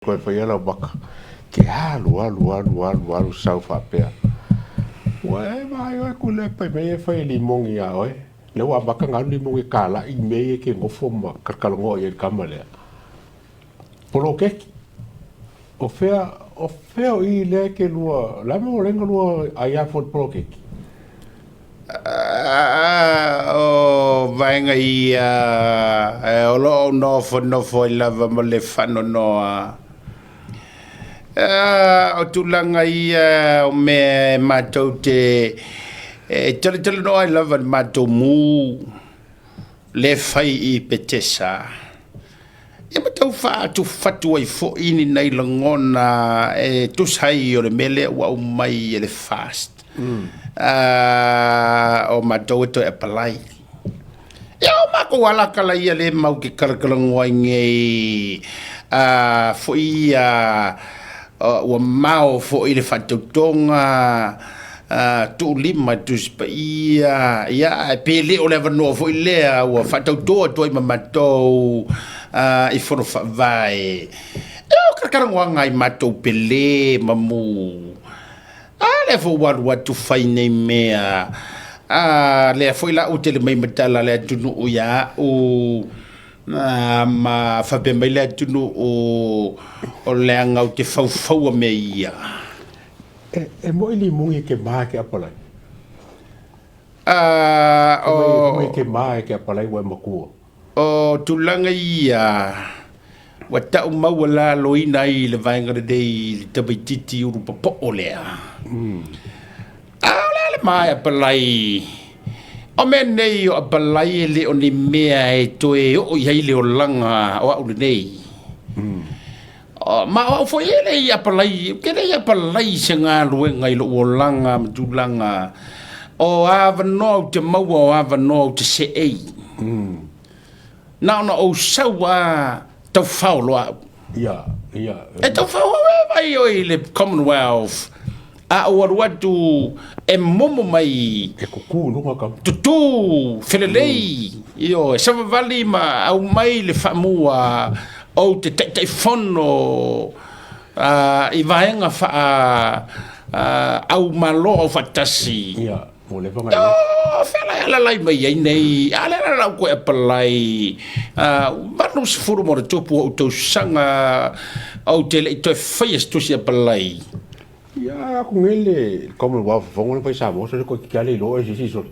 Koe whai ala waka. Ke alu sau whapea. Wae mai oe kule pai mei e whai li mongi a oe. Le wa waka ngau li mongi kāla I mei e ke ngofo ma karkalongo I e kamalea. Polo keki. O whea o I le ke lua, lama o renga lua ai a fot polo keki. O vaenga I o lo nofo I lava mo le whano noa. O tulanga I o me mātou te tele noa I lava mātou mū le whai I petesa. E matau whaatu whatu ai fo ini nei langona tushai o le mele wa umai e le fast. O mātou e to e palai. Ia o mako wala kala ia le mau ke karakalangua ngei fo ua mau fo I le whatautonga tu lima tuspa ia pele o le vanoa fo I lea ua whatautoa toi mamatou I fono whawai. Ia o karakalangua ngai matou pele mamu. Le fo waru atu whai nei mea. Le foi la utele mai matala le tunu o ya o ma fape mai le tunu o le anga o te fau me ia. E mo ili mungi ke maa ke apalai. Mo ke maa ke apalai wa makua. O tulanga ia. Wa tau mau la loina I le vaenga de dei tabaititi uru papo o lea. Le mai apalai. O me nei o apalai le o ni mea e toe o iai le o langa o au nei. Ma o foi ele I apalai. Kere I apalai se ngā luenga I lo o langa matulanga. O ava no te maua o ava no te se ei. Na o saua tau whao loa. Ia. E tau whao vai o I le Commonwealth. A o aruatu e momo mai. E kuku lunga kam. Tutu, whelelei. Io, e savavali ma au mai le whamua o te tei whono. I vaenga au malo au whatasi. Ia, o le vanga ia. Whela alalai mai ai nei. Alera rau koe apalai. Manu se furu mo re tupu o tau sanga au te le toi whaias tusi apalai. Ia, ko ngele, como wa fongo le paisa mo, so ko kale lo e si so.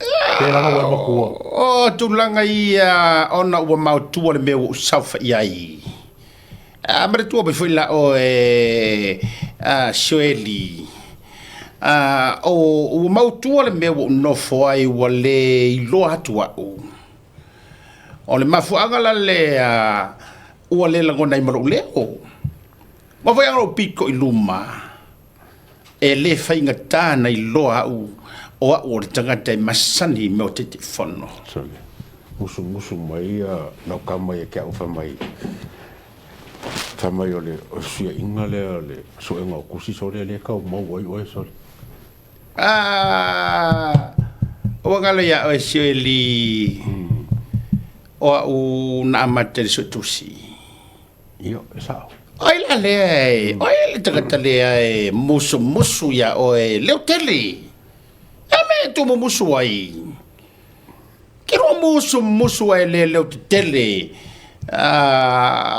Te langa wa makua. O tulanga ia ona ua mau tua le meu saufa iai. Mare tua pe foi la o Shoeli. O mau tua le meu no foi wa le ilo hatua o. O le mafuanga la le ua le langona I maro leo. Ma vai aro piko I luma. E le whainga tāna I loa au o a le tangata I masani me o te whono. Sole. Musu mai nau kama e kia uwha mai. Whamai o le sia inga le so enga o kusi sole le kau mau oi sole. O ngalo ia o Shoeli. O au na amate le sotusi. Io, e sao. Ai la le tagata le musu ya o leo tele. Me tu musu ai. Kero musu ai leo tele.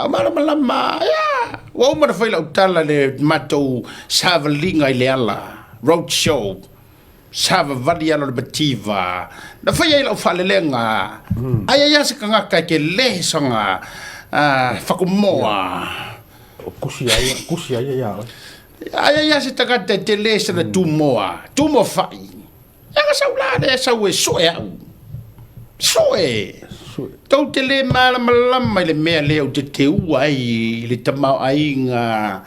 Malama ya. Wa uma foi la utala le mato savalinga I le ala. Road show. Sava valia le bativa. Na foi ai la falelenga. Ai se kanga ke le sanga. Fakumoa. Kusi ai ya. Ai se tagata te lesa na tumoa fai. Anga saulade saue soe au. Soe. Tau te le malama le mea leo te ua ai le tamau ai nga.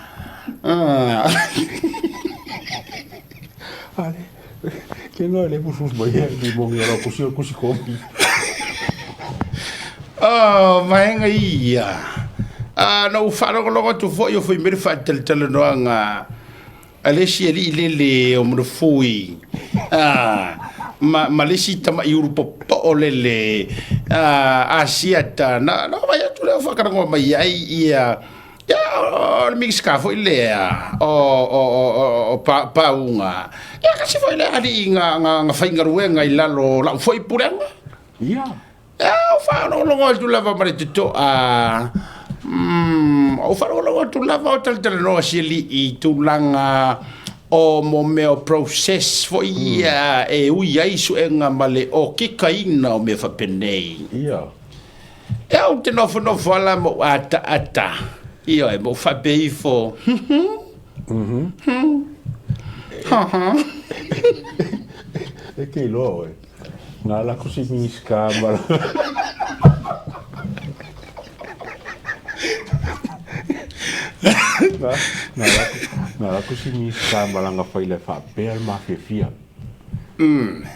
Ale. Ke no le busus mai di mongi ora kusi kopi. Vaenga ia. No whanakologa tu fo yo fui mere whaatele noanga alesi le o mre fui ma lesi tama I urupa po lele Asiata na vai tu le whakarangoa mai ai ia o mi ska foi le o paunga ia kasi foi le ali nga fainga ruenga i lalo la foi puranga ia o fa no lo tu lava mare to o fa lo tu lava o tal no sili i tu langa o mo meo process foi e ui ai su enga male o kikaina o me fa penei ia o te no fala mo ata io e mo fa bei fo e ke lo e nga la kusi miska mala na la kusi miska mala nga fai le fa per ma fia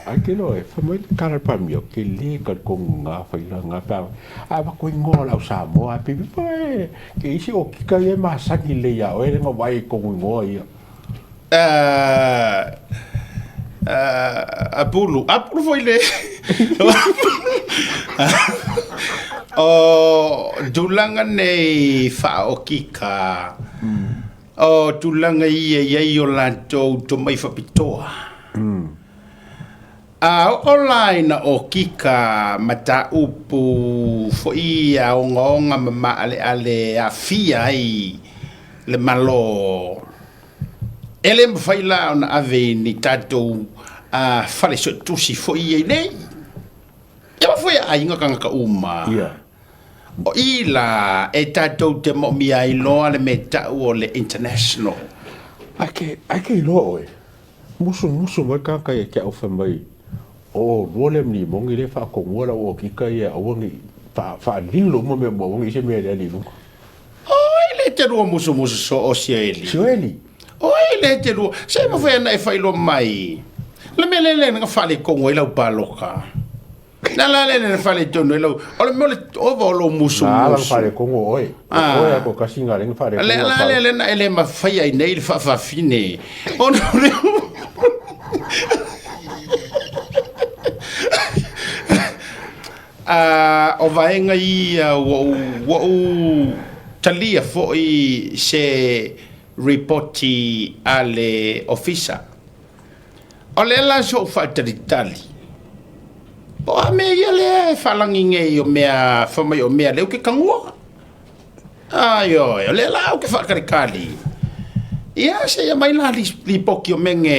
ai ke lo e fa mo cara pa mio ke le ka ko nga fai la nga pa a ba ko ngo la sa mo a pi pa ke isi o ki ka e ma sa ki le ya o e ngo vai ko ngo ia Apulu foi le o dulanga nei fa o kika o dulanga ia o lanto to mai fa pitoa online o kika mata upu foi a onga mama ale a fia ai le malo ele me fai la ona ave ni tatou fale so tusi foi nei ia foi a inga kanga uma o ila e tatou te mo mi ai loa le meta o le international ake lo e musu mo kanga e ke au fa mai o role mi mo ngi le fa ko ngora o kika ia o ngi fa lilo mo me mo ngi se me le lilo o ile te ro musu so o sieli oi le te lu se mo foi na e fai lo mai le mele nga fale kongo ila paloka na la le fale tono ila o le mole o volo musu la fale kongo oi oi ko kasinga le fale kongo le na ele ma fai ai nei fa fine o no o vaenga i wo talia foi se reporti ale ofisa o le la so fa tritali o a me ia le falangi nge o mea fama o mea le o ke kangua ayo le la o ke fa karikali ia se ia mai la li poki o menge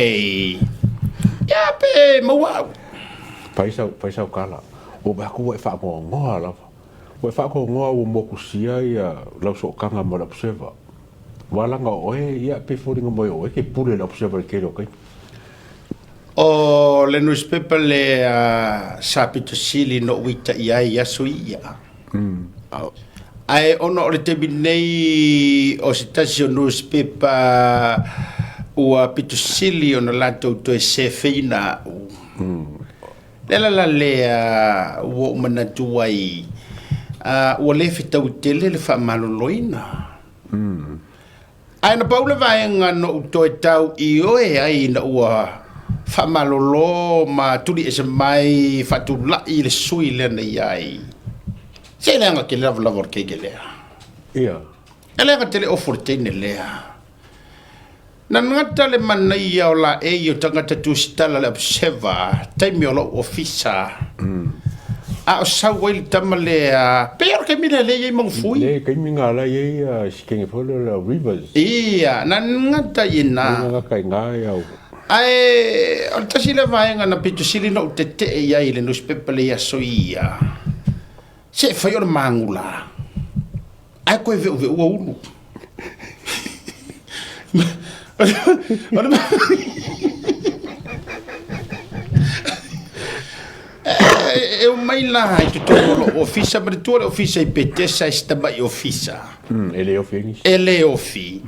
ia pe maua paisa o kala o ba ko e fa mo ngoa la o fa ko ngoa o mo kusia ia la so kanga mo la observa wala nga oe ia pe foringa mo oe ke pule la observa ke lo kai o le newspaper le sapito sili no wita ia ia suia ai ono le te binei o stasio newspaper o apito sili ono lato to se feina la le wo mana tuai o le fitau tele le fa maloloina ai na paula vai ngano to tau I oe ai na ua fa malolo ma tuli ese mai fa tu la I le sui le na ai se le nga ke lava lava ke gele ia ele nga tele ofortene le na ngata le mana ia ola e yo tangata tu stala le observa taimi ola ofisa a sa wel tamale pero ke mira le ye mong fui le ke mi ngala ye skenge fo le rivers ia na ngata ina nga kai nga ya ai o tasi le vai nga pitu sili no te ia ile no spepele ia soia se foi o mangula ai ko ve o ulu eu mai lá tu tolo office per tu office I petessa sta mai office ele office ele offi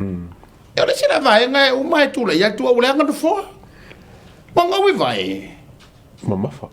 eu le sina vai nga o mai tu le ya tu o le nga fo manga we vai mama fa